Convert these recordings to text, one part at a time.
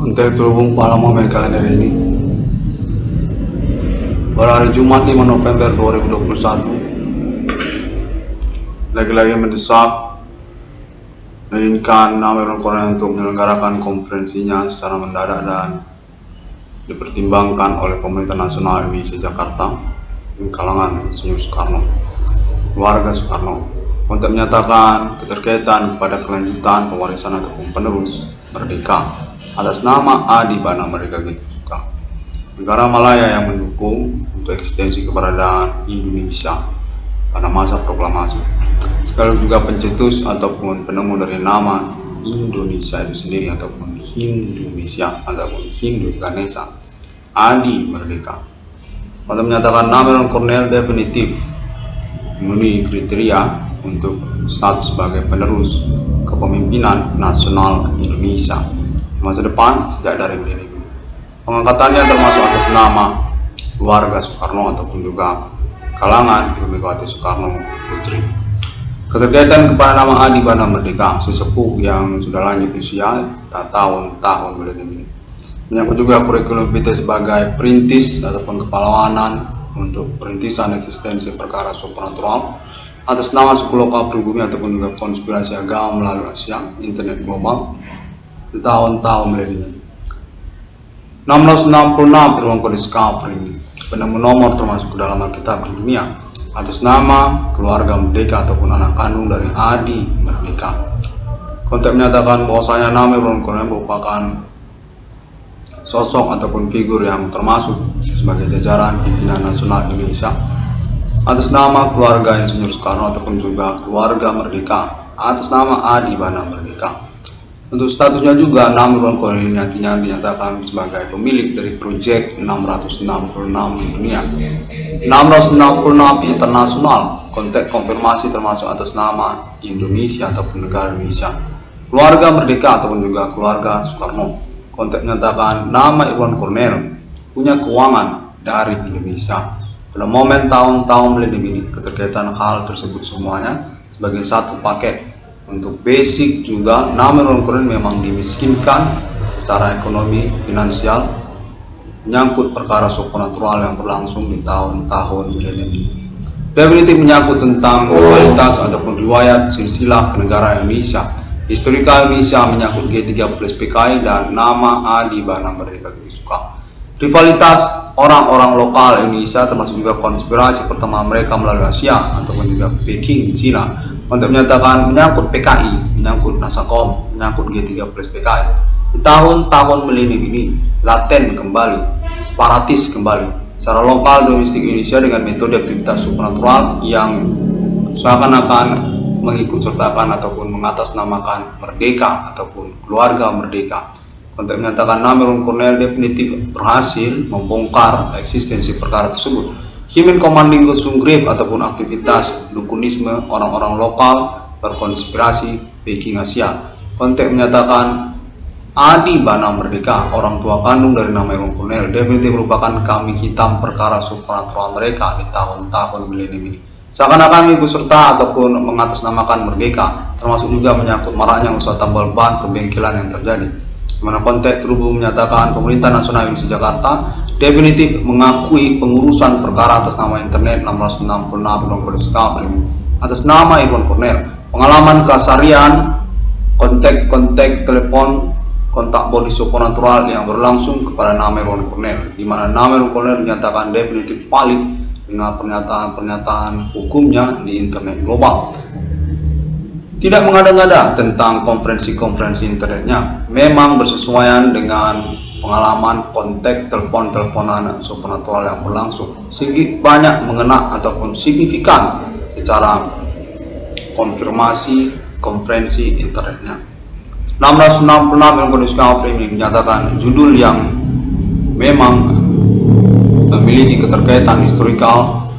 Untuk terhubung pada momen kalender ini pada hari Jumat 5 November 2021 lagi-lagi mendesak menginginkan Namer Korea untuk menyelenggarakan konferensinya secara mendadak dan dipertimbangkan oleh pemerintah nasional Indonesia Jakarta di kalangan Insinyur Soekarno, keluarga Soekarno, untuk menyatakan keterkaitan pada kelanjutan pewarisan ataupun penerus merdeka atas nama Adi Bana Merdeka Gitu Suka, negara Malaya yang mendukung untuk eksistensi keberadaan Indonesia pada masa proklamasi, sekaligus juga pencetus ataupun penemu dari nama Indonesia itu sendiri ataupun Hindunesia ataupun Hindu Ganesha, Adi Merdeka, untuk menyatakan Namer Cornell definitif memenuhi kriteria untuk status sebagai penerus kepemimpinan nasional Indonesia masa depan sejak dari ini. Pengangkatannya termasuk atas nama keluarga Soekarno ataupun juga kalangan Ibu Megawati Soekarno Putri. Keterkaitan kepada nama Adi Bana Merdeka, sesepuh yang sudah lanjut usia tahun-tahun milenium ini, menyangkut juga kurikulum vitae sebagai perintis ataupun kepahlawanan untuk perintisan eksistensi perkara supranatural atas nama suku lokal pribumi ataupun juga konspirasi agama melalui Asia internet global di tahun-tahun milenium. 666 beruang kode Discovery, penemu nomor termasuk ke dalam Alkitab di dunia atas nama keluarga merdeka ataupun anak kandung dari Adi Merdeka. Konteks menyatakan bahwasanya nama Namer Cornell merupakan sosok ataupun figur yang termasuk sebagai jajaran pimpinan nasional Indonesia atas nama keluarga Insinyur Soekarno ataupun juga keluarga merdeka atas nama Adi Bana Merdeka. Untuk statusnya juga Namer Cornell nantinya dinyatakan sebagai pemilik dari proyek 666 dunia, 666 internasional, konteks konfirmasi termasuk atas nama Indonesia ataupun negara Indonesia, keluarga merdeka ataupun juga keluarga Soekarno. Konteks menyatakan nama Irwan Cornell punya keuangan dari Indonesia pada momen tahun-tahun milenium ini. Keterkaitan hal tersebut semuanya sebagai satu paket. Untuk basic juga Namer Cornell memang dimiskinkan secara ekonomi finansial, menyangkut perkara supernatural yang berlangsung di tahun-tahun milenium ini. Definitif menyangkut tentang kualitas ataupun riwayat silsilah kenegaraan Indonesia, historikal Indonesia, menyangkut G3 plus PKI dan nama Adi Bana Merdeka Gitu Suka. Rivalitas orang-orang lokal Indonesia termasuk juga konspirasi pertama mereka melalui Asia ataupun juga Peking, Cina, untuk menyatakan menyangkut PKI, menyangkut Nasakom, menyangkut G3 plus PKI. Di tahun-tahun milenium ini laten kembali, separatis kembali secara lokal domestik Indonesia dengan metode aktivitas supernatural yang seakan-akan mengikut sertakan ataupun mengatasnamakan merdeka ataupun keluarga merdeka. Untuk menyatakan Namer Cornell definitif berhasil membongkar eksistensi perkara tersebut. Himen Komanding Sunggrip ataupun aktivitas dukunisme orang-orang lokal berkonspirasi Peking Asia. Konteks menyatakan Adi Bana Merdeka, orang tua kandung dari Namer Cornell, definitif merupakan kambing hitam perkara supernatural mereka di tahun-tahun milenium ini. Seakan-akan ikut serta ataupun mengatasnamakan merdeka, termasuk juga menyangkut maraknya usaha tambal ban pembengkelan yang terjadi, di mana konteks terhubung menyatakan pemerintah nasional Indonesia Jakarta definitif mengakui pengurusan perkara atas nama internet 666 kode Discovery atas nama Irwan Cornell, pengalaman keseharian, kontak telepon, kontak body supernatural yang berlangsung kepada Namer Cornell, di mana Namer Cornell dinyatakan definitif valid dengan pernyataan-pernyataan hukumnya di internet global. Tidak mengada-ngada tentang konferensi-konferensi internetnya, memang bersesuaian dengan pengalaman kontak telepon-teleponan supernatural yang berlangsung, sehingga banyak mengena ataupun signifikan secara konfirmasi konferensi internetnya. 666 yang Discovery ini menyatakan judul yang memang memiliki keterkaitan historikal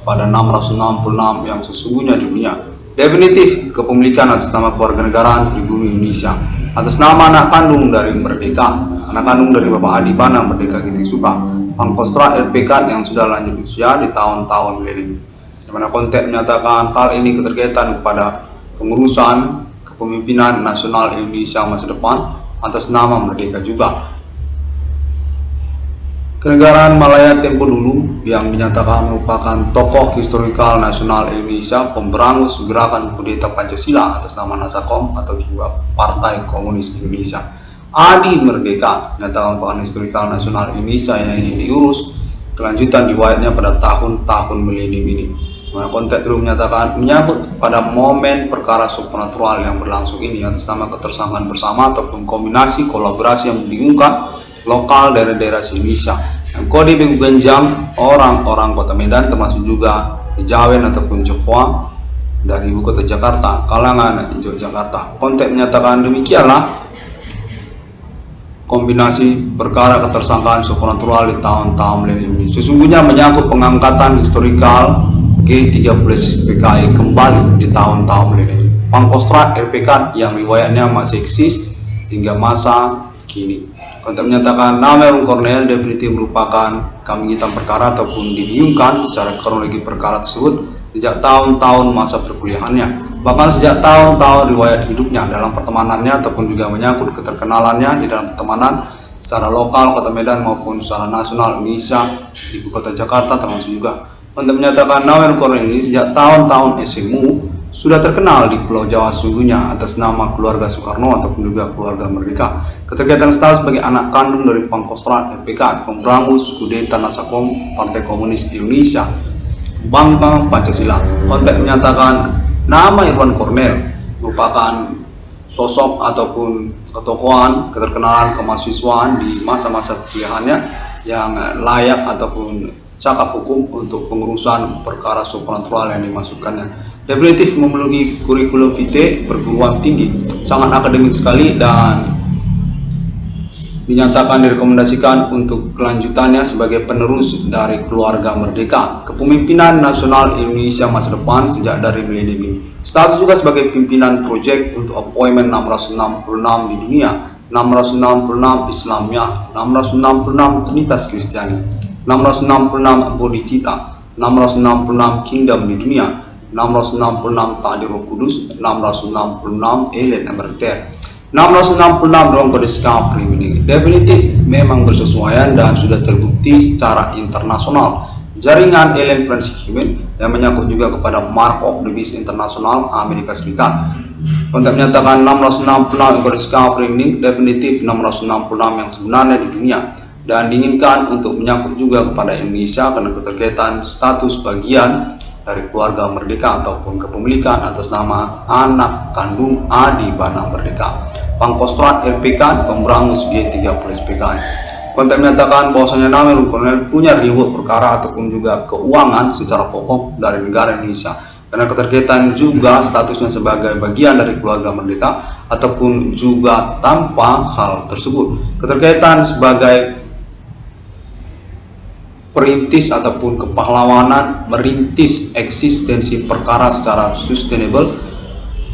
pada 666 yang sesungguhnya di dunia. Definitif kepemilikan atas nama kewarganegaraan di bumi Indonesia atas nama anak kandung dari Merdeka, anak kandung dari Bapak Adi Bana Merdeka Gitu Suka, Pangkostrat LPK yang sudah lanjut usia di tahun-tahun milenium, di mana konteks menyatakan hal ini keterkaitan kepada pengurusan kepemimpinan nasional Indonesia masa depan atas nama merdeka juga. Kenegaraan Malaya Tempo Dulu yang dinyatakan merupakan tokoh historikal nasional Indonesia, pemberangus gerakan kudeta Pancasila atas nama Nasakom atau juga Partai Komunis Indonesia. Adi Merdeka dinyatakan merupakan historikal nasional Indonesia yang ingin diurus kelanjutan riwayatnya pada tahun-tahun milenium ini. Konteks itu menyatakan menyangkut pada momen perkara supernatural yang berlangsung ini atas nama ketersangkaan bersama ataupun kombinasi kolaborasi yang membingungkan lokal daerah-daerah Indonesia. Yang kode menggenjang orang-orang kota Medan termasuk juga Jawen ataupun Jepang dari ibu kota Jakarta, kalangan Yogyakarta. Konteks menyatakan demikianlah kombinasi perkara ketersangkaan supernatural di tahun-tahun milenium ini. Sesungguhnya menyangkut pengangkatan historikal G13 PKI kembali di tahun-tahun milenium. Pangkostrat RPK yang riwayatnya masih eksis hingga masa kini. Konteks menyatakan nama Erwin Cornel definitif merupakan kambing hitam perkara ataupun dibingungkan secara kronologi perkara tersebut sejak tahun-tahun masa perkuliahannya, bahkan sejak tahun-tahun riwayat hidupnya dalam pertemanannya ataupun juga menyangkut keterkenalannya di dalam pertemanan secara lokal kota Medan maupun secara nasional Indonesia, ibu kota Jakarta termasuk juga. Untuk menyatakan nama Erwin Cornel ini sejak tahun-tahun SMU sudah terkenal di Pulau Jawa sesungguhnya atas nama keluarga Soekarno ataupun juga keluarga Merdeka. Keterkaitan status sebagai anak kandung dari Pangkostrat RPK, pemberangus kudeta Nasakom Partai Komunis Indonesia, Bangsa Pancasila. Konteks menyatakan nama Irwan Cornel merupakan sosok ataupun ketokohan keterkenalan kemahasiswaan di masa-masa kuliahannya yang layak ataupun cakap hukum untuk pengurusan perkara supernatural yang dimasukkannya. Definitif memenuhi kurikulum vitae perguruan tinggi, sangat akademik sekali dan dinyatakan direkomendasikan untuk kelanjutannya sebagai penerus dari keluarga Merdeka, kepemimpinan nasional Indonesia masa depan sejak dari milenium ini. Status juga sebagai pimpinan proyek untuk appointment 666 di dunia, 666 Islamnya, 666 Trinitas Kristiani, 666 Bodhicitta, 666 Kingdom di dunia, 666 Takdir Roh Kudus, 666 Elit Emeriter, 666 dalam kode discovery ini definitif memang bersesuaian dan sudah terbukti secara internasional. Jaringan Alien Forensic Human yang menyangkut juga kepada Mark of the Beast Internasional Amerika Serikat. Konteks menyatakan 666 kode discovery ini definitif 666 yang sebenarnya di dunia dan diinginkan untuk menyangkut juga kepada Indonesia karena keterkaitan status bagian dari keluarga Merdeka ataupun kepemilikan atas nama anak kandung Adi Bana Merdeka, Pangkostrat RPK, pemberangus G13 PKI. Konteks menyatakan bahwasanya nama Erwin Cornel punya riwayat perkara ataupun juga keuangan secara pokok dari negara Indonesia karena keterkaitan juga statusnya sebagai bagian dari keluarga Merdeka ataupun juga tanpa hal tersebut keterkaitan sebagai perintis ataupun kepahlawanan merintis eksistensi perkara secara sustainable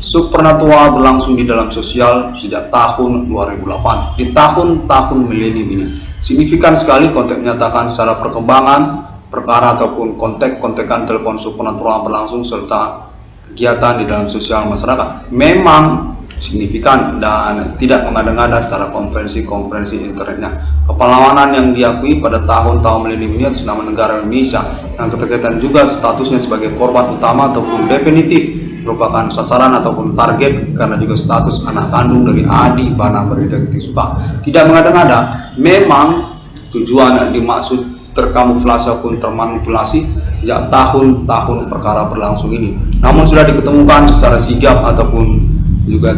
supernatural berlangsung di dalam sosial sejak tahun 2008 di tahun-tahun milenium ini. Signifikan sekali konteks menyatakan secara perkembangan perkara ataupun kontek-kontekan telepon supernatural berlangsung serta kegiatan di dalam sosial masyarakat memang signifikan dan tidak mengada-ngada secara konferensi-konferensi internetnya. Kepahlawanan yang diakui pada tahun-tahun milenium ini atas nama negara Indonesia yang keterkaitan juga statusnya sebagai korban utama ataupun definitif merupakan sasaran ataupun target karena juga status anak kandung dari Adi Bana Merdeka Suka. Tidak mengada-ngada, memang tujuan yang dimaksud terkamuflase ataupun termanipulasi sejak tahun-tahun perkara berlangsung ini. Namun sudah diketemukan secara sigap ataupun juga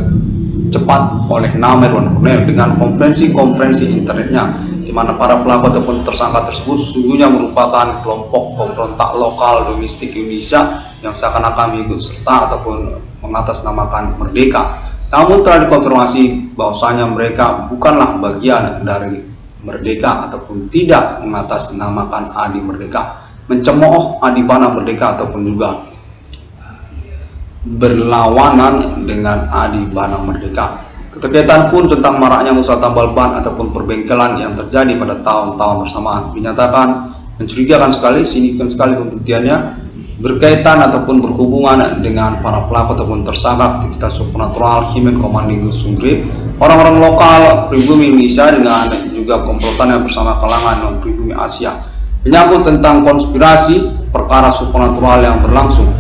cepat oleh nama Erwin Cornel dengan konferensi-konferensi internetnya di mana para pelaku ataupun tersangka tersebut sesungguhnya merupakan kelompok pemberontak lokal domestik Indonesia yang seakan-akan mengikut serta ataupun mengatasnamakan Merdeka. Namun telah dikonfirmasi bahwasanya mereka bukanlah bagian dari Merdeka ataupun tidak mengatasnamakan Adi Merdeka, mencemooh Adi Bana Merdeka ataupun juga berlawanan dengan Adi Bana Merdeka. Keterkaitan pun tentang maraknya usaha tambal ban ataupun perbengkelan yang terjadi pada tahun-tahun bersamaan dinyatakan mencurigakan sekali, signifikan sekali pembuktiannya berkaitan ataupun berhubungan dengan para pelaku ataupun tersangka aktivitas supernatural Human Commanding Sunggrip orang-orang lokal pribumi Indonesia dengan juga komplotannya bersama kalangan non pribumi Asia, menyangkut tentang konspirasi perkara supernatural yang berlangsung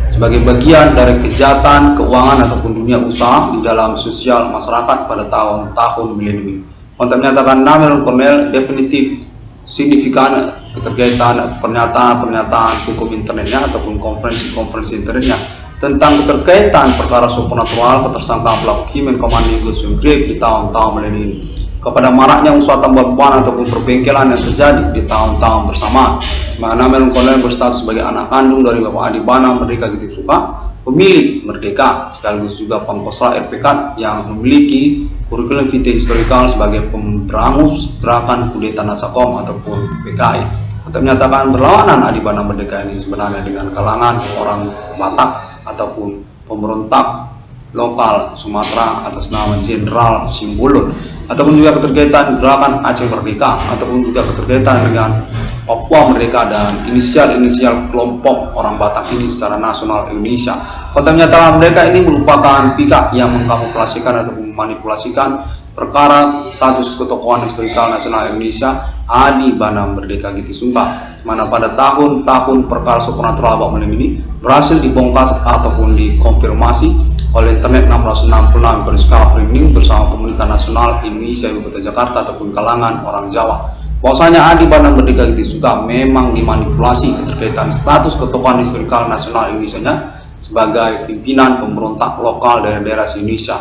sebagai bagian dari kejahatan keuangan ataupun dunia usaha di dalam sosial masyarakat pada tahun-tahun milenium. Untuk menyatakan Namelun Cornell definitif signifikan keterkaitan pernyataan-pernyataan hukum internetnya ataupun konferensi internetnya tentang keterkaitan perkara supernatural ketersangkaan pelaku Kimen Komandigo Swinggrave di tahun-tahun milenium kepada maraknya usaha tambal ban ataupun perbengkelan yang terjadi di tahun-tahun bersamaan. Mana Namelun Cornell berstatus sebagai anak kandung dari Bapak Adi Bana Merdeka Gitu Suka, pemilik Merdeka, sekaligus juga Pangkostrat RPK yang memiliki kurikulum vitae historikal sebagai pemberangus gerakan kudeta Nasakom ataupun PKI. Untuk menyatakan berlawanan Adi Bana Merdeka ini sebenarnya dengan kalangan orang Batak ataupun pemberontak lokal Sumatera atas nama Jenderal Simbolon, ataupun juga keterkaitan gerakan Aceh Merdeka, ataupun juga keterkaitan dengan Papua Merdeka dan inisial-inisial kelompok orang Batak ini secara nasional Indonesia. Kota menyatakan mereka ini merupakan pihak yang mengkamuflasikan ataupun memanipulasikan perkara status ketokohan historikal nasional Indonesia Adi Bana Merdeka Gitu Sumpah, mana pada tahun-tahun perkara supernatural Abang Melim ini berhasil dibongkar ataupun dikonfirmasi oleh internet 666 Discovery News bersama pemerintah nasional Indonesia Ibu Kota Jakarta ataupun kalangan orang Jawa. Bahwasanya Adi Bana Merdeka Gitu Suka memang dimanipulasi keterkaitan status ketokohan historikal nasional Indonesia sebagai pimpinan pemberontak lokal daerah-daerah Indonesia.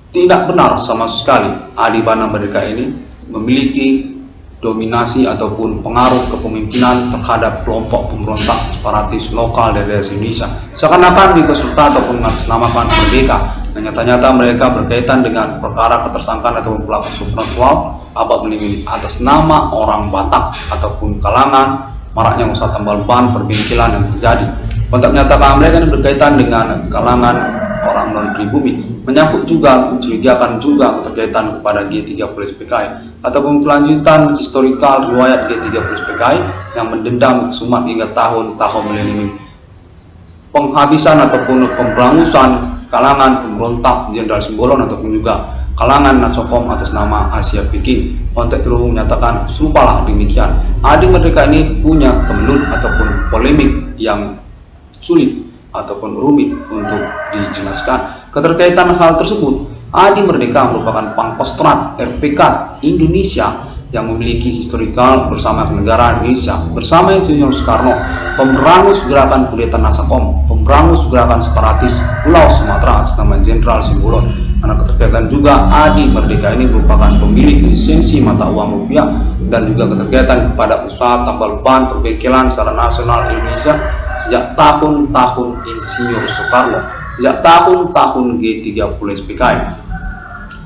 Tidak benar sama sekali Adi Bana Merdeka ini memiliki dominasi ataupun pengaruh kepemimpinan terhadap kelompok pemberontak separatis lokal dari daerah Indonesia. Seakan-akan dikeserta ataupun mengatasnamakan Merdeka. Nyata-nyata mereka berkaitan dengan perkara ketersangkaan ataupun pelaku supernatural Abang Melim ini atas nama orang Batak ataupun kalangan maraknya usaha tambal ban perbengkelan yang terjadi. Untuk menyatakan mereka ini berkaitan dengan kalangan orang non pribumi, menyangkut juga mencurigakan juga keterkaitan kepada G30 PKI ataupun kelanjutan historikal riwayat G30 PKI yang mendendam kesumat hingga tahun-tahun milenium, penghabisan ataupun pemberangusan kalangan pemberontak Jenderal Simbolon ataupun juga kalangan Nasakom atas nama Asia Viking. Konteks terus menyatakan serupalah demikian. Adi Merdeka ini punya kemelut ataupun polemik yang sulit ataupun rumit untuk dijelaskan. Keterkaitan hal tersebut, Adi Merdeka merupakan Pangkostrat RPK Indonesia yang memiliki historikal bersama kenegaraan Indonesia bersama Insinyur Soekarno, pemberangus gerakan kudeta Nasakom, pemberangus gerakan separatis Pulau Sumatera atas nama Jenderal Simbolon. Karena keterkaitan juga Adi Merdeka ini merupakan pemilik lisensi mata uang rupiah dan juga keterkaitan kepada usaha tambal ban perbengkelan secara nasional Indonesia sejak tahun-tahun Insinyur Soekarno, sejak tahun-tahun G30 PKI.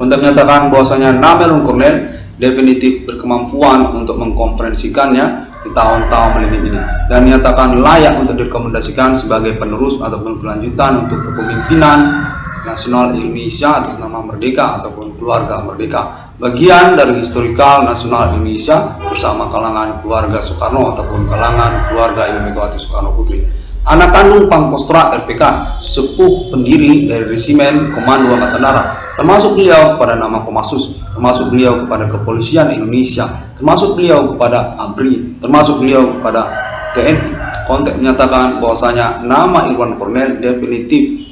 Untuk menyatakan bahwasanya Namelun Cornell definitif berkemampuan untuk mengkonferensikannya di tahun-tahun milenium ini dan dinyatakan layak untuk direkomendasikan sebagai penerus ataupun kelanjutan untuk kepemimpinan nasional Indonesia atas nama Merdeka ataupun keluarga Merdeka, bagian dari historikal nasional Indonesia bersama kalangan keluarga Soekarno ataupun kalangan keluarga Ibu Megawati Soekarno Putri, anak kandung Pangkostrat RPK, sepuh pendiri dari Resimen Komando Angkatan Darat, termasuk beliau kepada nama Kopassus, termasuk beliau kepada Kepolisian Indonesia, termasuk beliau kepada ABRI, termasuk beliau kepada TNI. Konteks menyatakan bahwasanya nama Irwan Cornell definitif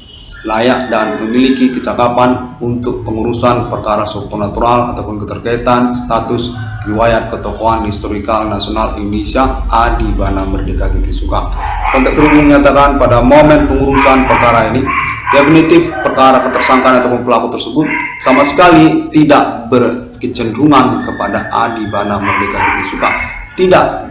layak dan memiliki kecakapan untuk pengurusan perkara supernatural ataupun keterkaitan status riwayat ketokohan historikal nasional Indonesia Adi Bana Merdeka Gitu Suka. Konteks terus menyatakan pada momen pengurusan perkara ini definitif perkara ketersangkaan ataupun pelaku tersebut sama sekali tidak berkecenderungan kepada Adi Bana Merdeka Gitu Suka, tidak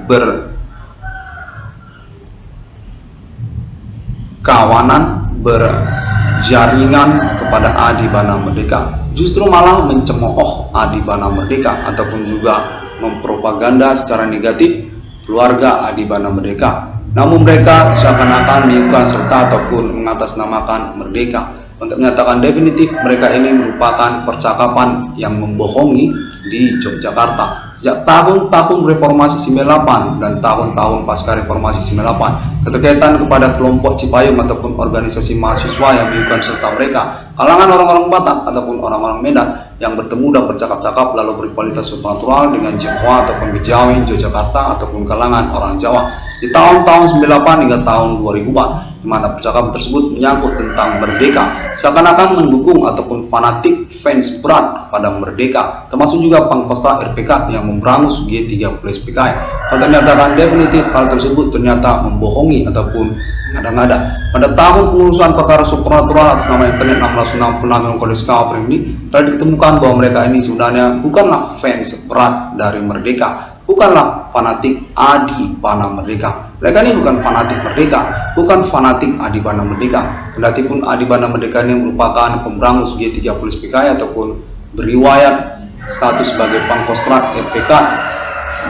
berkawanan, berjaringan kepada Adi Bana Merdeka, justru malah mencemooh Adi Bana Merdeka ataupun juga mempropaganda secara negatif keluarga Adi Bana Merdeka. Namun mereka seakan-akan menyukai serta ataupun mengatasnamakan Merdeka. Untuk menyatakan definitif mereka ini merupakan percakapan yang membohongi di Yogyakarta. Sejak tahun-tahun reformasi 98 dan tahun-tahun pasca reformasi 98, keterkaitan kepada kelompok Cipayung ataupun organisasi mahasiswa yang bukan serta mereka, kalangan orang-orang Batak ataupun orang-orang Medan yang bertemu dan bercakap-cakap lalu berkualitas supernatural dengan Jawa ataupun Kejawen, Yogyakarta ataupun kalangan orang Jawa di tahun-tahun 98 hingga tahun 2000-an, di mana percakapan tersebut menyangkut tentang merdeka, seakan-akan mendukung ataupun fanatik fans berat pada merdeka, termasuk juga pangkostrat RPK yang memberangus G30 SPKI. Kalau menyatakan definitif hal tersebut ternyata membohongi ataupun mengada-ngada. Pada tahun pengurusan perkara supernatural atas nama internet 666 yang Kodeks Kawin ini telah ditemukan bahwa mereka ini sebenarnya bukanlah fans berat dari merdeka, bukanlah fanatik Adi Bana Merdeka. Mereka ini bukan fanatik merdeka, bukan fanatik Adi Bana Merdeka. Kendati pun Adi Bana Merdeka ini merupakan pemberangus G30 SPKI ataupun beriwayat status sebagai pangkostrat RPK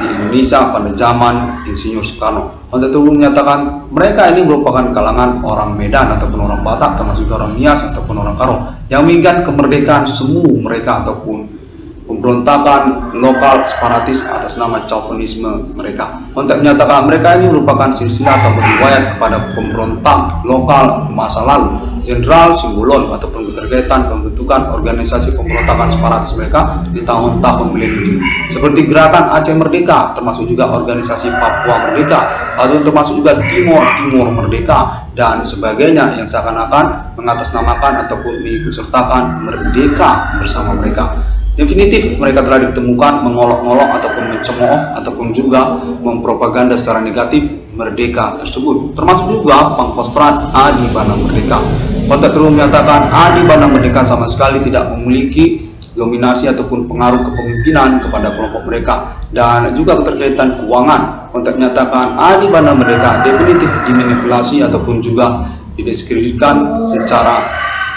di Indonesia pada zaman Insinyur Soekarno. Untuk menyatakan mereka ini merupakan kalangan orang Medan ataupun orang Batak, termasuk orang Nias ataupun orang Karo, yang menginginkan kemerdekaan semu mereka ataupun pemberontakan lokal separatis atas nama chauvinisme mereka. Untuk menyatakan mereka ini merupakan silsilah atau beriwayat kepada pemberontak lokal masa lalu, Jenderal Simbolon, ataupun keterkaitan pembentukan organisasi pemberontakan separatis mereka di tahun-tahun milenium, seperti Gerakan Aceh Merdeka, termasuk juga organisasi Papua Merdeka, atau termasuk juga Timur Merdeka dan sebagainya, yang seakan-akan mengatasnamakan ataupun mengikutsertakan merdeka bersama mereka. Definitif mereka telah ditemukan mengolok-olok ataupun mencemooh ataupun juga mempropaganda secara negatif merdeka tersebut, termasuk juga pangkostrat Adi Bana Merdeka. Kontak terus menyatakan Adi Bana Merdeka sama sekali tidak memiliki dominasi ataupun pengaruh kepemimpinan kepada kelompok mereka, dan juga keterkaitan keuangan. Kontak menyatakan Adi Bana Merdeka definitif dimanipulasi ataupun juga didiskreditkan secara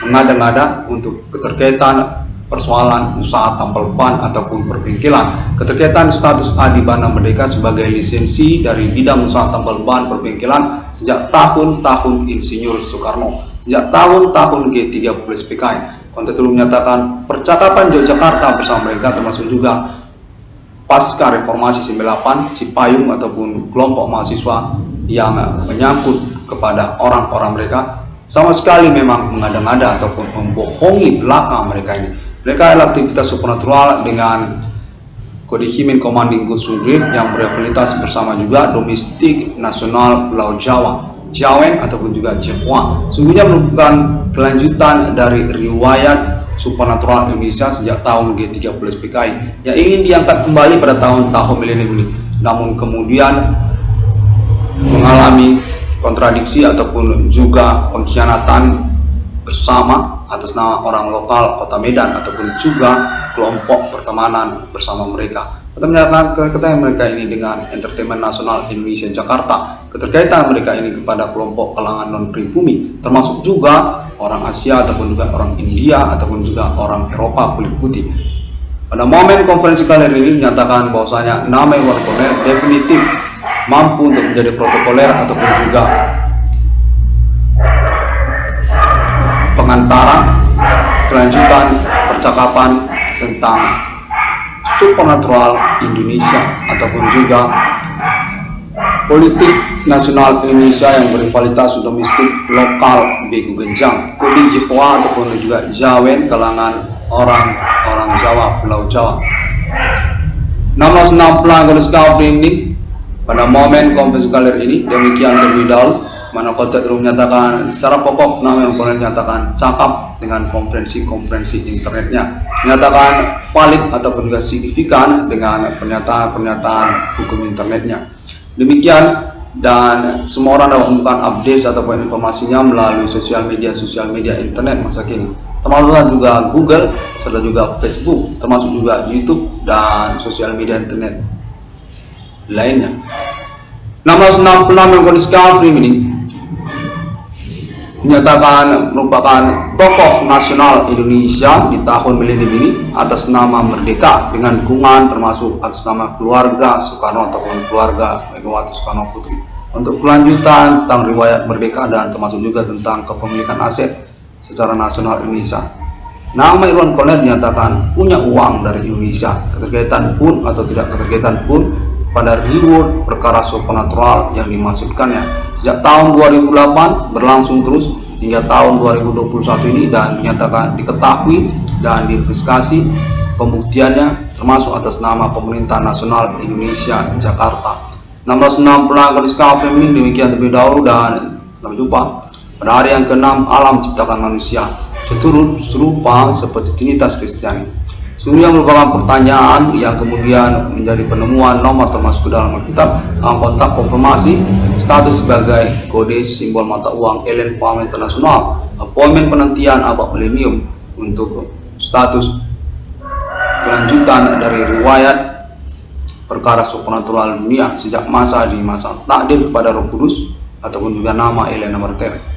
mengada-ngada untuk keterkaitan persoalan usaha tambal ban ataupun perbengkelan. Keterkaitan status Adi Bana Merdeka sebagai lisensi dari bidang usaha tambal ban perbengkelan sejak tahun-tahun Insinyur Soekarno, sejak tahun-tahun G30 SPKI. Kontak terus menyatakan percakapan Yogyakarta bersama mereka, termasuk juga pasca reformasi 98 Cipayung ataupun kelompok mahasiswa yang menyangkut kepada orang-orang mereka, sama sekali memang mengada-ngada ataupun membohongi belaka mereka ini. Mereka adalah aktivitas supernatural dengan kode Himin Commanding Good Sundrift yang berafilitas bersama juga domestik nasional Pulau Jawa, Jawen ataupun juga Jawa. Sungguhnya merupakan kelanjutan dari riwayat supernatural Indonesia sejak tahun G30 SPKI yang ingin diangkat kembali pada tahun-tahun milenium ini, namun kemudian mengalami kontradiksi ataupun juga pengkhianatan bersama atas nama orang lokal Kota Medan ataupun juga kelompok pertemanan bersama mereka. Kita menyatakan keterkaitan mereka ini dengan Entertainment Nasional Indonesia Jakarta, keterkaitan mereka ini kepada kelompok kalangan non-pribumi, termasuk juga orang Asia ataupun juga orang India ataupun juga orang Eropa kulit putih. Pada momen konferensi kali ini menyatakan bahwasanya nama Iwan Koner definitif mampu untuk menjadi protokoler ataupun juga pengantara kelanjutan percakapan tentang supernatural Indonesia ataupun juga politik nasional Indonesia yang berrivalitas domestik lokal Begu Genjang, kode Jawa ataupun juga Jawen kalangan orang Jawa, Pulau Jawa. 660 garis kawin ini pada momen konferensi kali ini demikian terlebih dahulu, mana Kontak terus menyatakan secara pokok nama yang boleh menyatakan cakap dengan konferensi internetnya, menyatakan valid ataupun juga signifikan dengan pernyataan hukum internetnya. Demikian, dan semua orang dapat menemukan update ataupun informasinya melalui sosial media internet masa kini, termasuk juga Google serta juga Facebook, termasuk juga YouTube dan sosial media internet lainnya. 666 yang discovery ini menyatakan merupakan tokoh nasional Indonesia di tahun milenium ini atas nama Merdeka dengan dukungan termasuk atas nama keluarga Soekarno ataupun keluarga Megawati Soekarno Putri untuk kelanjutan tentang riwayat Merdeka dan termasuk juga tentang kepemilikan aset secara nasional Indonesia. Nama Irwan Cornell dinyatakan punya uang dari Indonesia, keterkaitan pun atau tidak keterkaitan pun pada reward perkara supernatural yang dimaksudkannya sejak tahun 2008 berlangsung terus hingga tahun 2021 ini, dan dinyatakan diketahui dan diinvestigasi pembuktiannya termasuk atas nama Pemerintah Nasional Indonesia Jakarta. 16 pelanggan Discovery ini demikian terlebih dahulu, dan sampai jumpa pada hari yang ke-6 alam ciptakan manusia seturut serupa seperti Trinitas Kristiani. Sungguh merupakan pertanyaan yang kemudian menjadi penemuan nomor termasuk ke dalam Alkitab, kontak konfirmasi status sebagai kode simbol mata uang Ellen Farm Internasional, appointment penantian abad milenium untuk status kelanjutan dari riwayat perkara supernatural dunia sejak masa takdir kepada Roh Kudus ataupun juga nama Ellen Martel.